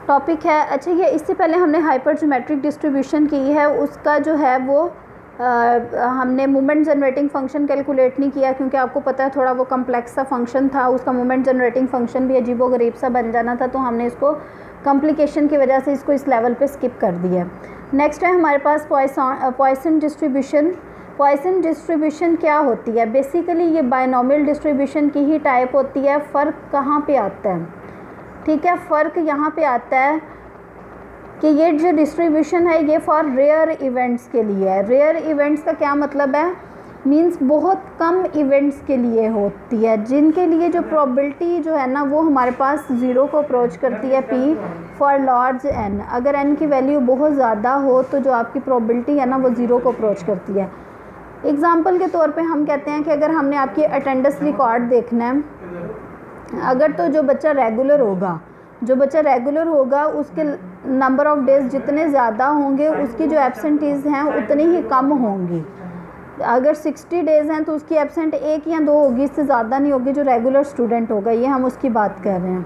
Topic है। अच्छा, ये इससे पहले हमने हाइपरज्योमेट्रिक डिस्ट्रीब्यूशन की है, उसका जो है वो हमने मोमेंट जनरेटिंग फंक्शन कैलकुलेट नहीं किया, क्योंकि आपको पता है थोड़ा वो कम्प्लेक्स सा फंक्शन था, उसका मोमेंट जनरेटिंग फंक्शन भी अजीबोगरीब सा बन जाना था, तो हमने इसको कॉम्प्लिकेशन की वजह से इसको इस लेवल पे स्किप कर दिया। नेक्स्ट है हमारे पास पॉइसन डिस्ट्रीब्यूशन। पॉइसन डिस्ट्रीब्यूशन क्या होती है? बेसिकली ये बायनॉमियल डिस्ट्रीब्यूशन की ही टाइप होती है। फ़र्क कहाँ पे आता है? ठीक है, फ़र्क यहाँ पे आता है कि ये जो डिस्ट्रीब्यूशन है ये फॉर रेयर इवेंट्स के लिए है। रेयर इवेंट्स का क्या मतलब है? मींस बहुत कम इवेंट्स के लिए होती है, जिनके लिए जो प्रोबेबिलिटी जो है ना वो हमारे पास ज़ीरो को अप्रोच करती है, पी फॉर लार्ज एन। अगर एन की वैल्यू बहुत ज़्यादा हो तो जो आपकी प्रोबेबिलिटी है ना वो ज़ीरो को अप्रोच करती है। एग्ज़ाम्पल के तौर पे हम कहते हैं कि अगर हमने आपकी अटेंडेंस रिकॉर्ड देखना है, अगर तो जो बच्चा रेगुलर होगा उसके नंबर ऑफ़ डेज़ जितने ज़्यादा होंगे उसकी जो एब्सेंटीज़ हैं उतनी ही कम होंगी। अगर 60 डेज़ हैं तो उसकी एब्सेंट 1 या 2 होगी, इससे ज़्यादा नहीं होगी जो रेगुलर स्टूडेंट होगा। ये हम उसकी बात कर रहे हैं,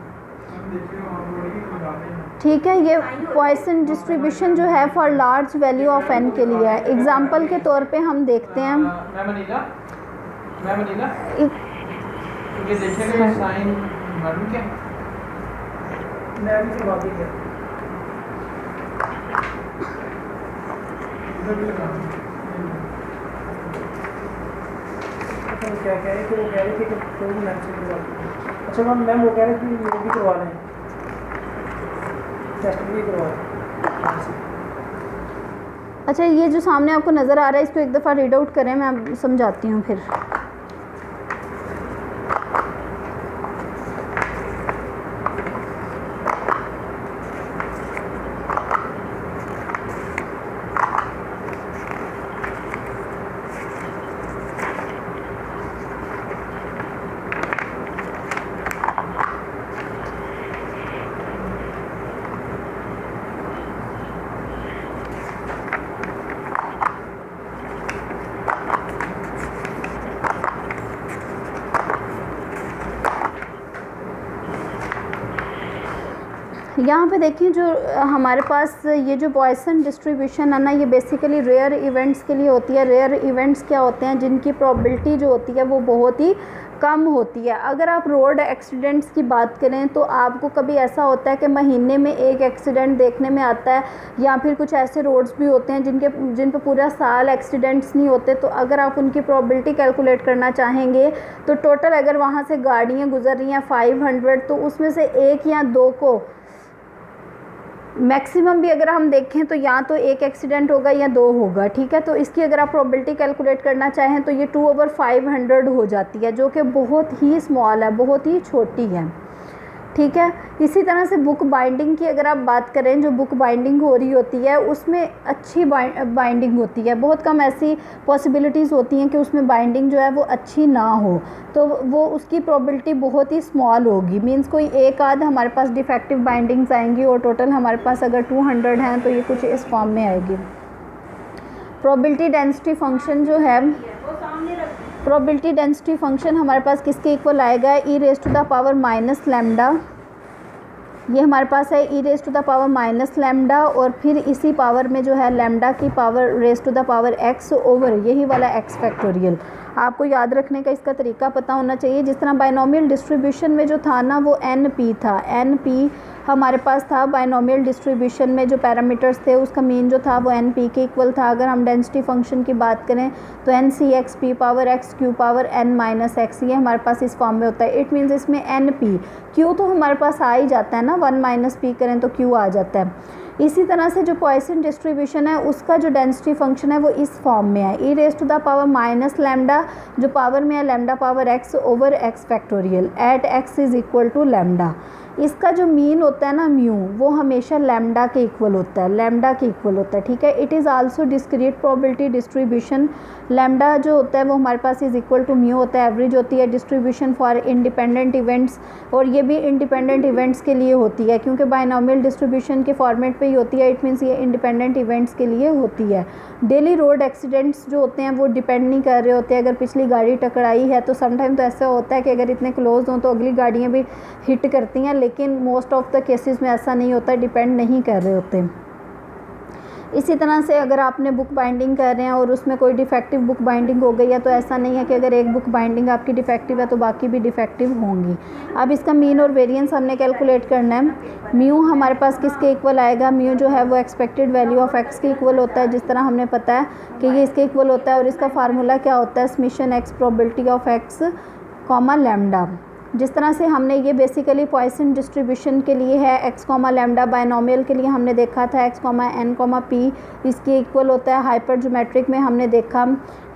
ठीक है। ये पॉइसन डिस्ट्रीब्यूशन जो है for large value of N के लिए है। एग्जाम्पल के तौर पे हम देखते हैं, क्या कह रहे थे? वो कह रहे थे कि कोई भी मैम से करवा दीजिए। अच्छा मैम वो कह रहे थे वो भी करवा लें, टेस्ट भी करवा लें। अच्छा, ये जो सामने आपको नज़र आ रहा है इसको एक दफ़ा रीड आउट करें, मैं समझाती हूँ फिर। यहाँ पे देखिए जो हमारे पास ये जो पॉइसन डिस्ट्रीब्यूशन है ना ये बेसिकली रेयर इवेंट्स के लिए होती है। रेयर इवेंट्स क्या होते हैं? जिनकी प्रोबेबिलिटी जो होती है वो बहुत ही कम होती है। अगर आप रोड एक्सीडेंट्स की बात करें तो आपको कभी ऐसा होता है कि महीने में एक एक्सीडेंट देखने में आता है, या फिर कुछ ऐसे रोड्स भी होते हैं जिन पर पूरा साल एक्सीडेंट्स नहीं होते। तो अगर आप उनकी प्रोबेबिलिटी कैलकुलेट करना चाहेंगे तो टोटल अगर वहाँ से गाड़ियाँ गुजर रही हैं 500, तो उसमें से 1 या 2 को मैक्सिमम भी अगर हम देखें तो या तो 1 एक्सीडेंट होगा या 2 होगा, ठीक है। तो इसकी अगर आप प्रोबेबिलिटी कैलकुलेट करना चाहें तो ये 2/500 हो जाती है, जो कि बहुत ही स्मॉल है, बहुत ही छोटी है, ठीक है। इसी तरह से बुक बाइंडिंग की अगर आप बात करें, जो बुक बाइंडिंग हो रही होती है उसमें अच्छी बाइंडिंग होती है। बहुत कम ऐसी पॉसिबिलिटीज़ होती हैं कि उसमें बाइंडिंग जो है वो अच्छी ना हो, तो वो उसकी प्रोबेबिलिटी बहुत ही स्मॉल होगी। मींस कोई एक आध हमारे पास डिफेक्टिव बाइंडिंग्स आएंगी और टोटल हमारे पास अगर 200 हैं तो ये कुछ इस फॉर्म में आएगी। प्रोबेबिलिटी डेंसिटी फंक्शन जो है, प्रोबेबिलिटी डेंसिटी फंक्शन हमारे पास किसके इक्वल आएगा? e⁻⁻ lambda. ये हमारे पास है e⁻⁻ और फिर इसी पावर में जो है लैम्डा की पावर x ओवर यही वाला x फैक्टोरियल। आपको याद रखने का इसका तरीका पता होना चाहिए। जिस तरह बायनॉमियल डिस्ट्रीब्यूशन में जो था ना वो NP था, NP हमारे पास था बायनॉमियल डिस्ट्रीब्यूशन में जो पैरामीटर्स थे उसका मीन जो था वो NP के इक्वल था। अगर हम डेंसिटी फंक्शन की बात करें तो NCx p power x q power n - x, ये हमारे पास इस फॉर्म में होता है। इट मीन्स इसमें NP, q तो हमारे पास आ ही जाता है ना, 1 - p करें तो q आ जाता है। इसी तरह से जो पॉइसन डिस्ट्रीब्यूशन है उसका जो डेंसिटी फंक्शन है वो इस फॉर्म में है, e⁻⁻ लैम्डा जो पावर में है lambda power x over x factorial at x is equal to lambda. इसका जो मीन होता है ना म्यू, वो हमेशा लैम्डा के इक्वल होता है, लैम्डा के इक्वल होता है, ठीक है। It is also discrete probability distribution. Lambda जो होता है वो हमारे पास इज़ इक्वल टू म्यू होता है, एवरेज होती है डिस्ट्रीब्यूशन फॉर इंडिपेंडेंट इवेंट्स, और ये भी इंडिपेंडेंट इवेंट्स के लिए होती है क्योंकि बायनॉमियल डिस्ट्रीब्यूशन के फॉर्मेट पे ही होती है। इट मीन्स ये इंडिपेंडेंट इवेंट्स के लिए होती है। डेली रोड एक्सीडेंट्स जो होते हैं वो डिपेंड नहीं कर रहे होते हैं। अगर पिछली गाड़ी टकराई है तो समटाइम तो ऐसा होता है कि अगर इतने क्लोज हों तो अगली गाड़ियाँ भी हिट करती हैं, लेकिन मोस्ट ऑफ द केसेस में ऐसा नहीं होता, डिपेंड नहीं कर रहे होते। इसी तरह से अगर आपने बुक बाइंडिंग कर रहे हैं और उसमें कोई डिफेक्टिव बुक बाइंडिंग हो गई है, तो ऐसा नहीं है कि अगर एक बुक बाइंडिंग आपकी डिफेक्टिव है तो बाकी भी डिफेक्टिव होंगी। अब इसका मीन और वेरिएंस हमने कैलकुलेट करना है। म्यू हमारे पास किसके इक्वल आएगा? म्यू जो है वो एक्सपेक्टेड वैल्यू ऑफ एक्स के इक्वल होता है, जिस तरह हमने पता है कि ये इसके इक्वल होता है। और इसका फार्मूला क्या होता है? Summation x probability of X comma lambda. जिस तरह से हमने ये बेसिकली पॉइसन डिस्ट्रीब्यूशन के लिए है, एक्स कॉमा लैम्डा। बायनोमियल के लिए हमने देखा था X comma N comma P इसके इक्वल होता है। हाइपर ज्योमेट्रिक में हमने देखा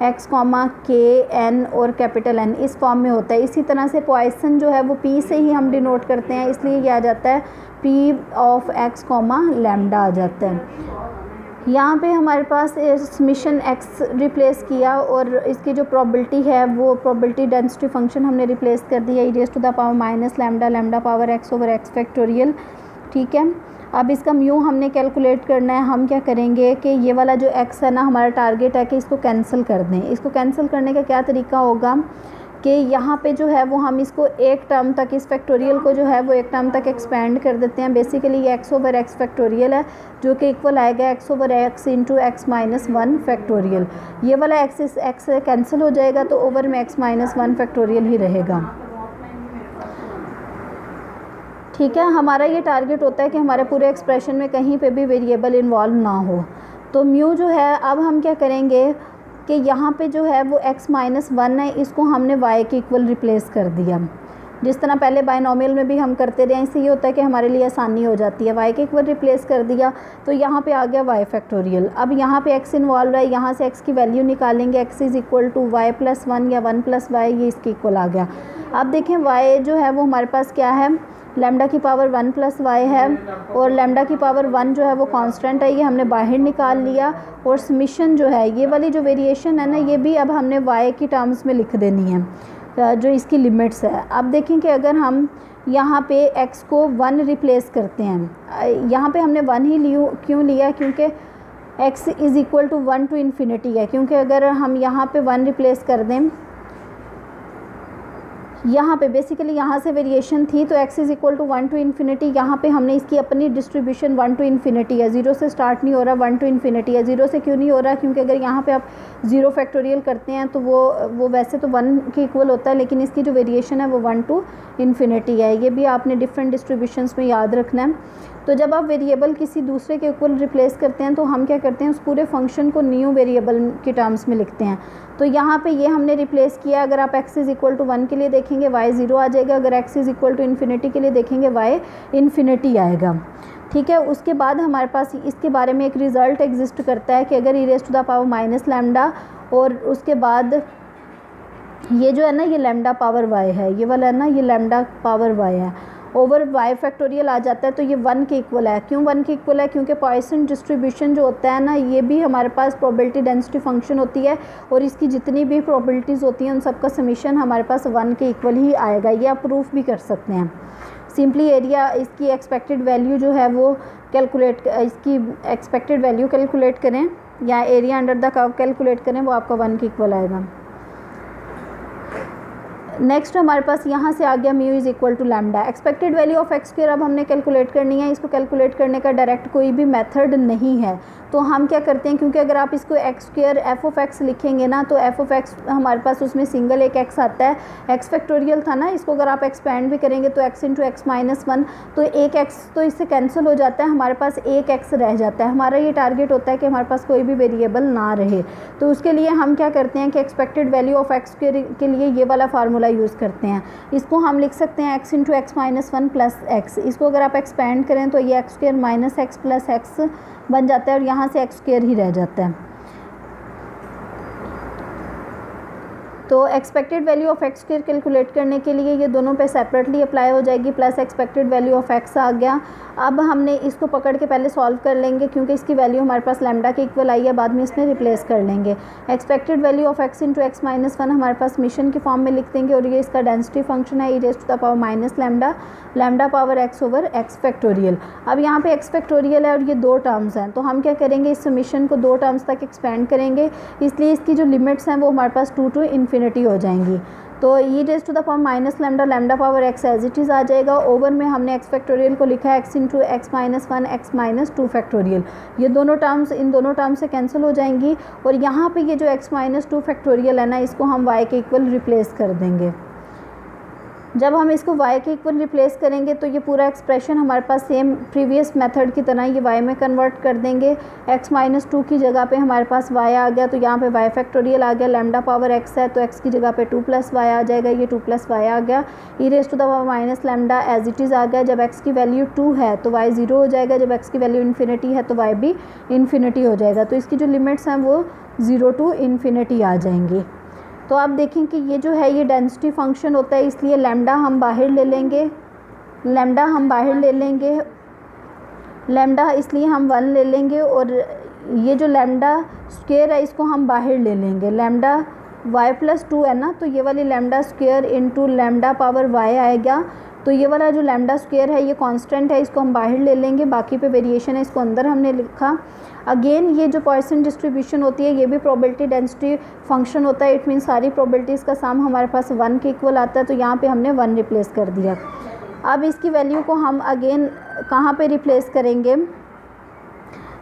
एक्स कॉमा के एन और कैपिटल एन इस फॉर्म में होता है। इसी तरह से पॉइसन जो है वो पी से ही हम डिनोट करते हैं, इसलिए ये आ जाता है P of X comma lambda आ जाता है। यहाँ पे हमारे पास समेशन एक्स रिप्लेस किया और इसकी जो प्रोबेबिलिटी है वो प्रोबेबिलिटी डेंसिटी फंक्शन हमने रिप्लेस कर दिया e raise to the power minus lambda lambda power x over x factorial. ठीक है, अब इसका म्यू हमने कैलकुलेट करना है। हम क्या करेंगे कि ये वाला जो एक्स है ना, हमारा टारगेट है कि इसको कैंसिल कर दें। इसको कैंसिल करने का क्या तरीका होगा कि यहाँ पे जो है वो हम इसको एक टर्म तक, इस फैक्टोरियल को जो है वो एक टर्म तक एक्सपेंड कर देते हैं। बेसिकली ये एक्स ओवर एक्स फैक्टोरियल है जो कि इक्वल आएगा x over x into X minus one factorial. ये वाला एक्स इस एक्स से कैंसिल हो जाएगा तो ओवर में एक्स माइनस वन फैक्टोरियल ही रहेगा। ठीक है, हमारा ये टारगेट होता है कि हमारे पूरे एक्सप्रेशन में कहीं पे भी वेरिएबल इन्वॉल्व ना हो। तो म्यू जो है, अब हम क्या करेंगे कि यहाँ पे जो है वो x माइनस वन है, इसको हमने y के इक्वल रिप्लेस कर दिया। जिस तरह पहले बायनोमियल में भी हम करते रहे, इससे ये होता है कि हमारे लिए आसानी हो जाती है। y के इक्वल रिप्लेस कर दिया तो यहाँ पे आ गया y फैक्टोरियल। अब यहाँ पे x इन्वॉल्व है, यहाँ से x की वैल्यू निकालेंगे, x is equal to Y plus one या वन प्लस वाई, ये इसके इक्वल आ गया। अब देखें y जो है वो हमारे पास क्या है, लैम्डा की पावर वन प्लस वाई है और लैम्डा की पावर वन जो है वो कांस्टेंट है, ये हमने बाहर निकाल लिया। और समेशन जो है, ये वाली जो वेरिएशन है ना, ये भी अब हमने y की टर्म्स में लिख देनी है जो इसकी लिमिट्स है। अब देखें कि अगर हम यहाँ पे x को वन रिप्लेस करते हैं, यहाँ पे हमने वन ही क्यों लिया? क्योंकि x is equal to one to infinity है। क्योंकि अगर हम यहाँ पे वन रिप्लेस कर दें, यहाँ पे बेसिकली यहाँ से वेरिएशन थी तो x is equal to one to infinity, यहाँ पे हमने इसकी अपनी डिस्ट्रीब्यूशन वन टू इन्फिनिटी है, ज़ीरो से स्टार्ट नहीं हो रहा, वन टू इन्फिनिटी है। ज़ीरो से क्यों नहीं हो रहा? क्योंकि अगर यहाँ पे आप ज़ीरो फैक्टोरियल करते हैं तो वो वैसे तो वन के इक्वल होता है, लेकिन इसकी जो वेरिएशन है वो वन टू इन्फिनिटी है। ये भी आपने डिफरेंट डिस्ट्रीब्यूशंस में याद रखना है। तो जब आप वेरिएबल किसी दूसरे के इक्वल रिप्लेस करते हैं तो हम क्या करते हैं, उस पूरे फंक्शन को न्यू वेरिएबल के टर्म्स में लिखते हैं। तो यहाँ पे ये हमने रिप्लेस किया। अगर आप x is equal to one के लिए देखेंगे y ज़ीरो आ जाएगा, अगर x is equal to infinity के लिए देखेंगे y इन्फिनिटी आएगा। ठीक है, उसके बाद हमारे पास इसके बारे में एक रिज़ल्ट एग्जिस्ट करता है कि अगर e raise to the power minus lambda और उसके बाद ये जो है ना, ये लैम्डा पावर y है, ये वाला है ना, ये लैम्डा पावर y है, ओवर y फैक्टोरियल आ जाता है तो ये वन के इक्वल है। क्यों वन के इक्वल है? क्योंकि पॉइसन डिस्ट्रीब्यूशन जो होता है ना, ये भी हमारे पास प्रोबेबिलिटी डेंसिटी फंक्शन होती है और इसकी जितनी भी प्रोबेबिलिटीज़ होती हैं उन सबका समेशन हमारे पास वन के इक्वल ही आएगा। ये आप प्रूफ भी कर सकते हैं। सिंपली एरिया, इसकी एक्सपेक्टेड वैल्यू जो है वो इसकी एक्सपेक्टेड वैल्यू कैलकुलेट करें या area under the curve calculate करें, वो आपका वन के इक्वल आएगा। नेक्स्ट हमारे पास यहाँ से आ गया mu is equal to lambda. Expected value of x square अब हमने कैलकुलेट करनी है। इसको कैलकुलेट करने का डायरेक्ट कोई भी मेथड नहीं है, तो हम क्या करते हैं, क्योंकि अगर आप इसको x square F of x लिखेंगे ना तो एफ ऑफ एक्स हमारे पास उसमें सिंगल एक एक्स आता है, एक्स फैक्टोरियल था ना, इसको अगर आप एक्सपेंड भी करेंगे तो x into X minus one, तो एक एक्स तो इससे कैंसिल हो जाता है, हमारे पास एक एक्स रह जाता है। हमारा ये टारगेट होता है कि हमारे पास कोई भी वेरिएबल ना रहे, तो उसके लिए हम क्या करते हैं कि एक्सपेक्टेड वैल्यू ऑफ एक्स के लिए ये वाला फार्मूला यूज़ करते हैं। इसको हम लिख सकते हैं x into X minus one plus x. इसको अगर आप एक्सपेंड करें तो ये x square minus x plus x बन जाता है और यहाँ से एक्स स्क्वायर ही रह जाता है। तो expected value of x square calculate करने के लिए ये दोनों पे सेपरेटली अप्लाई हो जाएगी, plus expected value of X आ गया। अब हमने इसको पकड़ के पहले सॉल्व कर लेंगे क्योंकि इसकी वैल्यू हमारे पास लैम्डा के इक्वल आई है, बाद में इसमें रिप्लेस कर लेंगे। Expected value of x into X minus one हमारे पास मिशन के फॉर्म में लिख देंगे और ये इसका डेंसिटी फंक्शन है e raise to the power minus lambda, lambda power x over x factorial. अब यहाँ पे एक्स फैक्टोरियल है और ये दो टर्म्स हैं, तो हम क्या करेंगे, इस समीशन को दो टर्म्स तक एक्सपेंड करेंगे, इसलिए इसकी जो लिमिट्स हैं वो हमारे पास टू टू इन्फिनिटी हो जाएंगी। तो e raise to the power minus lambda, lambda power X as it is आ जाएगा। ओवर में हमने एक्स फैक्टोरियल को लिखा है X into X minus 1 X minus 2 factorial. ये दोनों टर्म्स इन दोनों टर्म्स से कैंसिल हो जाएंगी और यहाँ पे ये जो एक्स माइनस 2 फैक्टोरियल है ना, इसको हम वाई के इक्वल रिप्लेस कर देंगे। जब हम इसको y के इक्वल रिप्लेस करेंगे तो ये पूरा एक्सप्रेशन हमारे पास सेम प्रीवियस मेथड की तरह ये y में कन्वर्ट कर देंगे। x माइनस 2 की जगह पे हमारे पास y आ गया, तो यहाँ पे y फैक्टोरियल आ गया। लैम्डा पावर x है तो x की जगह पे 2 प्लस y आ जाएगा, ये 2 प्लस y आ गया। E raise to the power minus lambda as it is आ गया। जब x की वैल्यू 2 है तो y 0 हो जाएगा, जब x की वैल्यू इन्फिनिटी है तो y भी इन्फिनिटी हो जाएगा। तो इसकी जो लिमिट्स हैं वो 0 टू इन्फिनिटी आ जाएंगी। तो आप देखें कि ये जो है ये डेंसिटी फंक्शन होता है, इसलिए लैम्डा हम बाहर ले लेंगे, लैम्डा हम बाहर ले लेंगे, लैम्डा इसलिए हम 1 ले लेंगे और ये जो लैम्डा स्क्वायर है इसको हम बाहर ले लेंगे। लैम्डा y प्लस 2 है ना, तो ये वाली lambda square into lambda power y आएगा। तो ये वाला जो लैम्डा स्क्वायर है ये कांस्टेंट है, इसको हम बाहर ले लेंगे, बाकी पे वेरिएशन है इसको अंदर हमने लिखा। अगेन ये जो पॉइसन डिस्ट्रीब्यूशन होती है ये भी प्रोबेबिलिटी डेंसिटी फंक्शन होता है। इट मीन सारी प्रोबेबिलिटीज़ का सम हमारे पास 1 के इक्वल आता है, तो यहाँ पे हमने 1 रिप्लेस कर दिया। अब इसकी वैल्यू को हम अगेन कहाँ पे रिप्लेस करेंगे,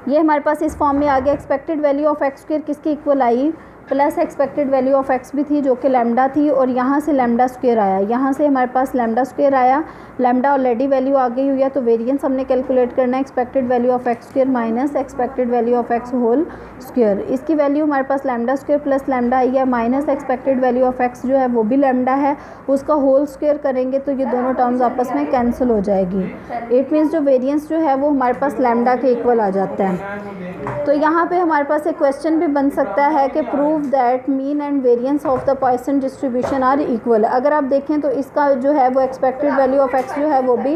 ये हमारे पास इस फॉर्म में आ गया। Expected value of x square किसके इक्वल आई, plus expected value of X भी थी जो कि लैम्डा थी, और यहाँ से लैम्डा स्क्वायर आया, यहाँ से हमारे पास लैम्डा स्क्वायर आया। लैम्डा ऑलरेडी वैल्यू आ गई हुई है, तो वेरिएंस हमने कैलकुलेट करना है expected value of x square minus expected value of X whole square. इसकी वैल्यू हमारे पास लैम्डा स्क्वायर प्लस लैम्डा आई है, minus expected value of X जो है वो भी लैम्डा है, उसका होल स्क्वायर करेंगे तो ये दोनों टर्म्स आपस में कैंसिल हो जाएगी। इट मीन्स जो वेरिएंस जो है वो हमारे पास लैम्डा के इक्वल आ जाता है। तो यहाँ पे हमारे पास एक क्वेश्चन भी बन सकता है कि prove that mean and variance of the Poisson distribution are equal. अगर आप देखें तो इसका जो है वो एक्सपेक्टेड वैल्यू ऑफ एक्स जो है वो भी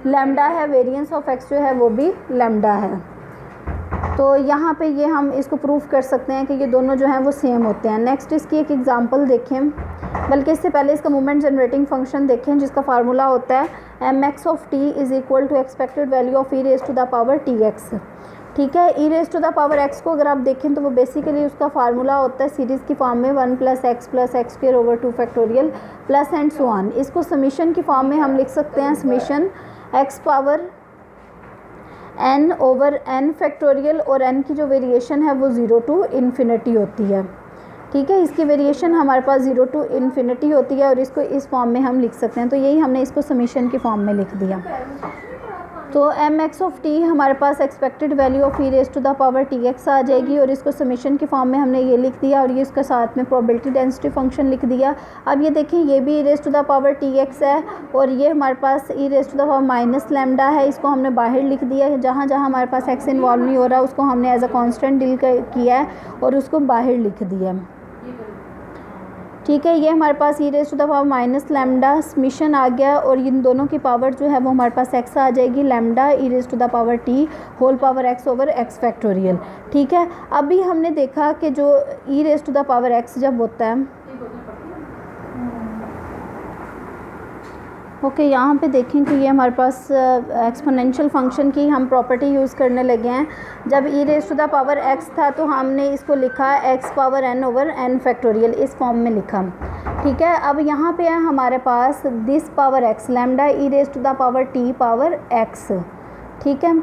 लैम्डा है, वेरिएंस ऑफ एक्स जो है वो भी लैम्डा है। तो यहाँ पे ये हम इसको प्रूव कर सकते हैं कि ये दोनों जो हैं वो सेम होते हैं। नेक्स्ट इसकी एक एग्जांपल देखें, बल्कि इससे पहले इसका मोमेंट जनरेटिंग फंक्शन देखें जिसका फार्मूला होता है M X of T is equal to expected value of e raise to the power T X. ठीक है, e raise to the power X को अगर आप देखें तो वो बेसिकली उसका फार्मूला होता है सीरीज़ की फॉर्म में 1 plus x square over 2 factorial plus and so on. इसको समीशन की फॉर्म में हम लिख सकते हैं summation x power n over n factorial, और n की जो वेरिएशन है वो 0 टू इन्फिनिटी होती है। ठीक है, इसकी वेरिएशन हमारे पास 0 टू इन्फिनिटी होती है और इसको इस फॉर्म में हम लिख सकते हैं। तो यही हमने इसको समीशन की फॉर्म में लिख दिया। तो एम एक्स ऑफ टी हमारे पास expected value of e raise to the power T X आ जाएगी, और इसको समीशन की फॉर्म में हमने ये लिख दिया और ये इसके साथ में प्रोबेबिलिटी डेंसिटी फंक्शन लिख दिया। अब ये देखें ये भी e raise to the power T X है और ये हमारे पास e raise to the power minus lambda है, इसको हमने बाहर लिख दिया है। जहाँ जहाँ हमारे पास एक्स इन्वॉल्व नहीं हो रहा उसको हमने एज अ कॉन्स्टेंट डील किया है और उसको बाहर लिख दिया। ठीक है, ये हमारे पास e raise to the power minus lambda summation आ गया और इन दोनों की पावर जो है वो हमारे पास एक्स आ जाएगी, lambda e raise to the power T whole power x over x factorial. ठीक है, अभी हमने देखा कि जो e raise to the power X जब होता है, ओके यहाँ पे देखें कि ये हमारे पास एक्सपोनेंशियल फंक्शन की हम प्रॉपर्टी यूज़ करने लगे हैं। जब e raise to the power X था तो हमने इसको लिखा X power N over N factorial, इस फॉर्म में लिखा। ठीक है, अब यहाँ पे है हमारे पास this power X lambda e raise to the power T power X. ठीक है,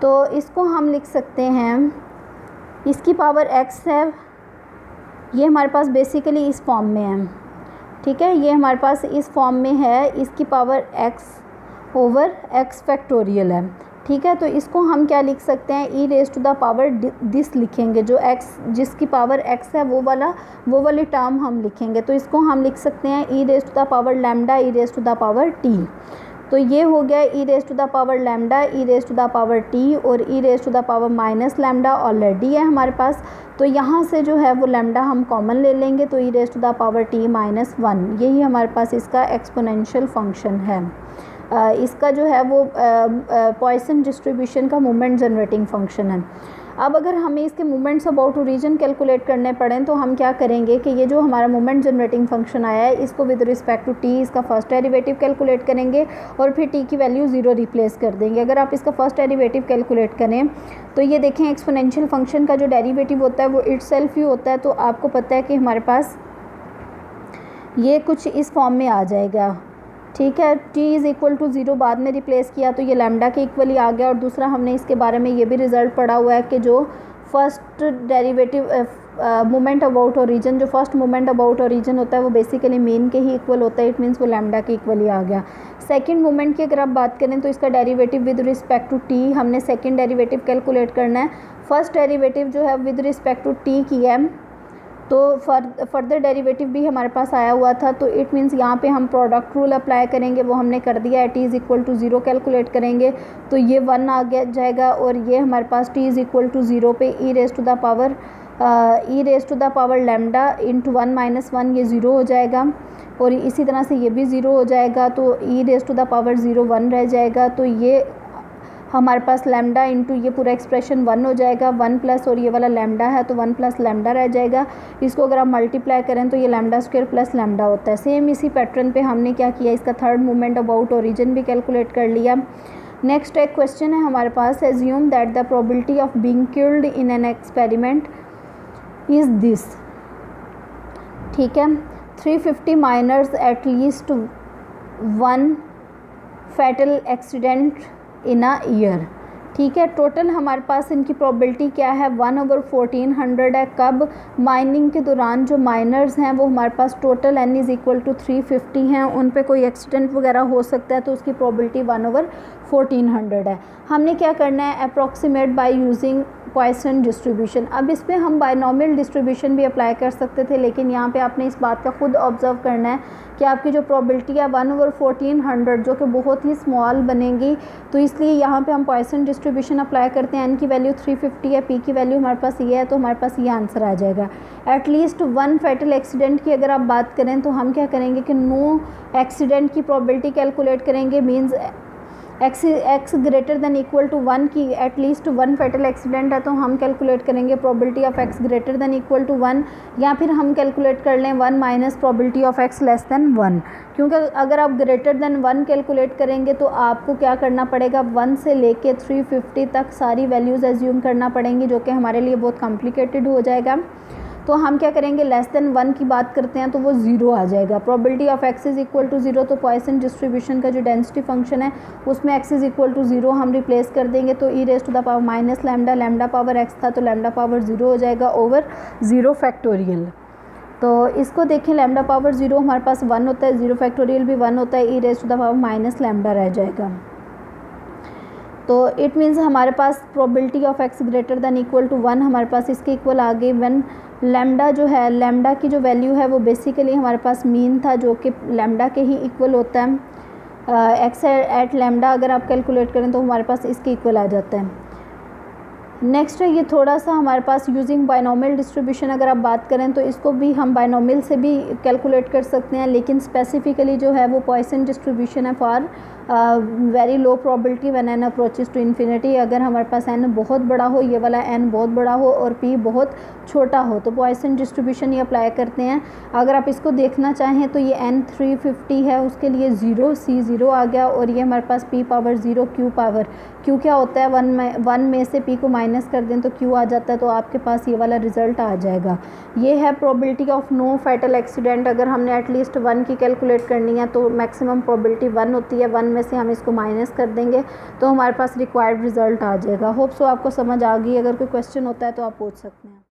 तो इसको हम लिख सकते हैं, इसकी पावर एक्स है, ये हमारे पास बेसिकली इस फॉर्म में है। ठीक है, ये हमारे पास इस फॉर्म में है, इसकी power x over x factorial है। ठीक है, तो इसको हम क्या लिख सकते हैं, e raise to the power this लिखेंगे, जो x जिसकी पावर x है वो वाली टर्म हम लिखेंगे। तो इसको हम लिख सकते हैं e raise to the power lambda e raise to the power t। तो ये हो गया e raise to the power lambda e raise to the power T, और e raise to the power minus lambda already है हमारे पास, तो यहाँ से जो है वो लैम्डा हम कॉमन ले लेंगे, तो e raise to the power T minus 1, यही हमारे पास इसका एक्सपोनेंशियल फंक्शन है। इसका जो है वो पॉइसन डिस्ट्रीब्यूशन का मोमेंट जनरेटिंग फंक्शन है। अब अगर हमें इसके मोमेंट्स अबाउट ओरिजिन कैलकुलेट करने पड़ें तो हम क्या करेंगे कि ये जो हमारा मोमेंट जनरेटिंग फंक्शन आया है इसको विद रिस्पेक्ट टू टी इसका फर्स्ट डेरिवेटिव कैलकुलेट करेंगे और फिर टी की वैल्यू 0 रिप्लेस कर देंगे। अगर आप इसका फर्स्ट डेरिवेटिव कैलकुलेट करें तो ये देखें एक्सपोनेंशियल फंक्शन का जो डेरिवेटिव होता है वो इटसेल्फ ही होता है। तो आपको पता है कि हमारे पास ये कुछ इस फॉर्म में आ जाएगा, ठीक है। t इज़ इक्वल टू 0 बाद में रिप्लेस किया तो ये लैम्डा के इक्वली आ गया। और दूसरा हमने इसके बारे में ये भी रिज़ल्ट पढ़ा हुआ है कि जो first derivative moment about origin, जो फर्स्ट मोमेंट अबाउट ओरिजिन होता है वो बेसिकली मीन के ही इक्वल होता है। इट मीन्स वो लैम्डा के इक्वली आ गया। सेकंड मोमेंट की अगर आप बात करें तो इसका derivative with respect to t, हमने सेकंड डेरिवेटिव कैलकुलेट करना है। फर्स्ट डेरिवेटिव जो है विद रिस्पेक्ट टू t की है, तो फर्दर डेरिवेटिव भी हमारे पास आया हुआ था। तो इट मीन्स यहाँ पे हम प्रोडक्ट रूल अप्लाई करेंगे, वो हमने कर दिया है। t is equal to 0 calculate करेंगे तो ये 1 आ गया जाएगा। और ये हमारे पास t इज़ इक्वल टू 0 पे e raise to the power lambda into 1 minus 1 ये 0 हो जाएगा। और इसी तरह से ये भी 0 हो जाएगा तो e raise to the power 0 1 रह जाएगा। तो ये हमारे पास लैम्डा इंटू ये पूरा एक्सप्रेशन 1 हो जाएगा। 1 प्लस और ये वाला लैम्डा है तो 1 प्लस लैम्डा रह जाएगा। इसको अगर आप मल्टीप्लाई करें तो ये लैम्डा स्क्वायर प्लस लैम्डा होता है। सेम इसी पैटर्न पे हमने क्या किया, इसका थर्ड मोमेंट अबाउट ओरिजिन भी कैलकुलेट कर लिया। नेक्स्ट एक क्वेश्चन है हमारे पास, assume that the probability of being killed in an experiment is this, ठीक है। 350 miners at least 1 fatal accident in a year, ठीक है। टोटल हमारे पास इनकी प्रोबेबिलिटी क्या है, 1/1400 है। कब, माइनिंग के दौरान जो माइनर्स हैं वो हमारे पास total n is equal to 350 हैं, उन पे कोई एक्सीडेंट वगैरह हो सकता है तो उसकी प्रोबेबिलिटी 1/1400 है। हमने क्या करना है, approximate by using Poisson distribution. अब इस पर हम बायनॉमियल डिस्ट्रीब्यूशन भी अप्लाई कर सकते थे, लेकिन यहाँ पे आपने इस बात का खुद ऑब्जर्व करना है कि आपकी जो प्रोबेबिलिटी है 1/1400 जो कि बहुत ही स्मॉल बनेगी, तो इसलिए यहाँ पे हम पॉइसन डिस्ट्रीब्यूशन अप्लाई करते हैं। n की वैल्यू 350 है, p की वैल्यू हमारे पास ये है, तो हमारे पास ये आंसर आ जाएगा। एटलीस्ट 1 फैटल एक्सीडेंट की अगर आप बात करें तो हम क्या करेंगे कि नो एक्सीडेंट की प्रोबेबिलिटी कैलकुलेट करेंगे। Means x greater than equal to 1 की एटलीस्ट 1 फैटल एक्सीडेंट है तो हम कैलकुलेट करेंगे probability of x greater than equal to 1, या फिर हम कैलकुलेट कर लें 1 minus probability of x less than 1। क्योंकि अगर आप ग्रेटर देन 1 कैलकुलेट करेंगे तो आपको क्या करना पड़ेगा, 1 से लेके 350 तक सारी वैल्यूज़ एज्यूम करना पड़ेंगी, जो कि हमारे लिए बहुत कॉम्प्लिकेटेड हो जाएगा। तो हम क्या करेंगे, लेस देन 1 की बात करते हैं तो वो 0 आ जाएगा। Probability of x is equal to 0, तो पॉइसन डिस्ट्रीब्यूशन का जो डेंसिटी फंक्शन है उसमें x इज़ इक्वल टू 0 हम रिप्लेस कर देंगे, तो e raise to the power minus lambda, lambda power x था तो लैम्डा पावर 0 हो जाएगा ओवर 0 फैक्टोरियल। तो इसको देखें, लैम्डा पावर 0 हमारे पास 1 होता है, 0 फैक्टोरियल भी 1 होता है, e raise to the power minus lambda रह जाएगा। तो इट मीन्स हमारे पास probability of x greater than equal to 1 हमारे पास इसके इक्वल आ गई। वन लैम्डा जो है, लैम्डा की जो वैल्यू है वो बेसिकली हमारे पास मीन था, जो कि लैम्डा के ही इक्वल होता है। x एट लैम्डा अगर आप कैलकुलेट करें तो हमारे पास इसके इक्वल आ जाता है। नेक्स्ट है ये थोड़ा सा हमारे पास यूजिंग बायनॉमियल डिस्ट्रीब्यूशन अगर आप बात करें तो इसको भी हम बायनॉमियल से भी कैलकुलेट कर सकते हैं, लेकिन स्पेसिफिकली जो है वो पॉइसन डिस्ट्रीब्यूशन है for very low probability when n approaches to infinity. अगर हमारे पास n बहुत बड़ा हो, ये वाला n बहुत बड़ा हो और p बहुत छोटा हो तो पॉइसन डिस्ट्रीब्यूशन ही अप्लाई करते हैं। अगर आप इसको देखना चाहें तो ये n 350 है, उसके लिए 0 c 0 आ गया, और ये हमारे पास p power 0 q power, q क्या होता है 1 में से p को माइनस कर दें तो q आ जाता है, तो आपके पास ये वाला रिजल्ट आ जाएगा। ये है probability of no fatal accident. अगर हमने एटलीस्ट 1 की कैलकुलेट करनी है तो मैक्सिमम प्रोबेबिलिटी 1 होती है, 1 में से हम इसको माइनस कर देंगे तो हमारे पास रिक्वायर्ड रिजल्ट आ जाएगा। होप सो आपको समझ आ गई। अगर कोई क्वेश्चन होता है तो आप पूछ सकते हैं।